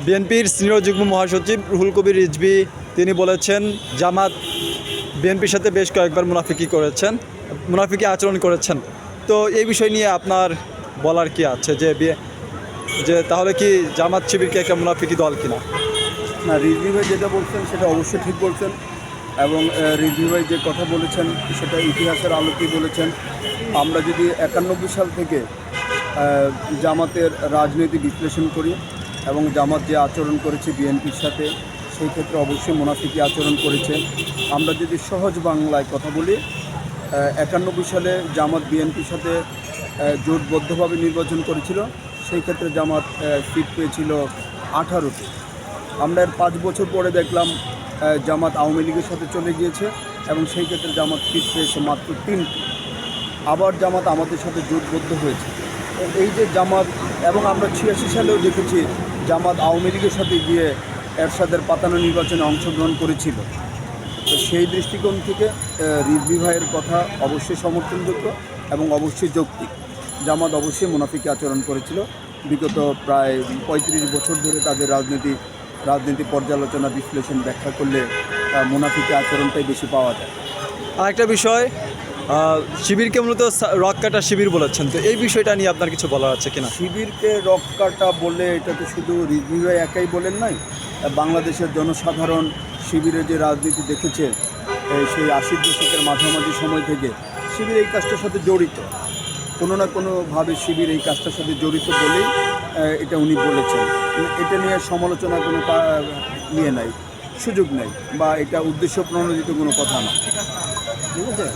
বিএনপির সিনিয়র যুগ্ম মহাসচিব রুহুল কবির রিজভী তিনি বলেছেন জামাত বিএনপির সাথে বেশ কয়েকবার মুনাফিকি আচরণ করেছেন। তো এই বিষয় নিয়ে আপনার বলার কি আছে যে তাহলে কি জামাত শিবিরকে একটা মুনাফিকি দল কিনা? না, রিজভী ভাই যেটা বলছেন সেটা অবশ্যই ঠিক বলছেন এবং রিজভী ভাই যে কথা বলেছেন সেটা ইতিহাসের আলোকেই বলেছেন। আমরা যদি 91 সাল থেকে জামাতের রাজনীতি বিশ্লেষণ করি এবং জামাত যে আচরণ করেছে বিএনপির সাথে, সেই ক্ষেত্রে অবশ্যই মুনাফিকি আচরণ করেছে। আমরা যদি সহজ বাংলায় কথা বলি, 91 সালে জামাত বিএনপির সাথে জোটবদ্ধভাবে নির্বাচন করেছিল। সেই ক্ষেত্রে জামাত সিট পেয়েছিল 18টি। আমরা এর 5 বছর পরে দেখলাম জামাত আওয়ামী লীগের সাথে চলে গিয়েছে এবং সেই ক্ষেত্রে জামাত সিট পেয়েছে মাত্র 3টি। আবার জামাত আমাদের সাথে জোটবদ্ধ হয়েছে। এই যে জামাত, এবং আমরা 86 সালেও দেখেছি জামাত আওয়ামী লীগের সাথে গিয়ে এরশাদের পাতানো নির্বাচনে অংশগ্রহণ করেছিল। তো সেই দৃষ্টিকোণ থেকে রিজভী ভাইয়ের কথা অবশ্যই সমর্থনযোগ্য এবং অবশ্যই যৌক্তিক। জামাত অবশ্যই মুনাফিকি আচরণ করেছিল। বিগত প্রায় 35 বছর ধরে তাদের রাজনীতি পর্যালোচনা বিশ্লেষণ ব্যাখ্যা করলে মুনাফিকি আচরণটাই বেশি পাওয়া যায়। আরেকটা বিষয়, শিবিরকে মূলত রক কাটা শিবির বলেছেন, তো এই বিষয়টা নিয়ে আপনার কিছু বলার আছে কিনা? শিবিরকে রক কাটা বলে এটা তো শুধু রিজভী ভাই একাই বলেন নাই, বাংলাদেশের জনসাধারণ শিবিরের যে রাজনীতি দেখেছে সেই 80 দশকের মাঝামাঝি সময় থেকে শিবির এই কাজটার সাথে জড়িত। কোনো না কোনোভাবে শিবির এই কাজটার সাথে জড়িত বলেই এটা উনি বলেছেন। এটা নিয়ে সমালোচনা কোনো নিয়ে নাই, সুযোগ নেই, বা এটা উদ্দেশ্য প্রণোদিত কোনো কথা না। ঠিক আছে।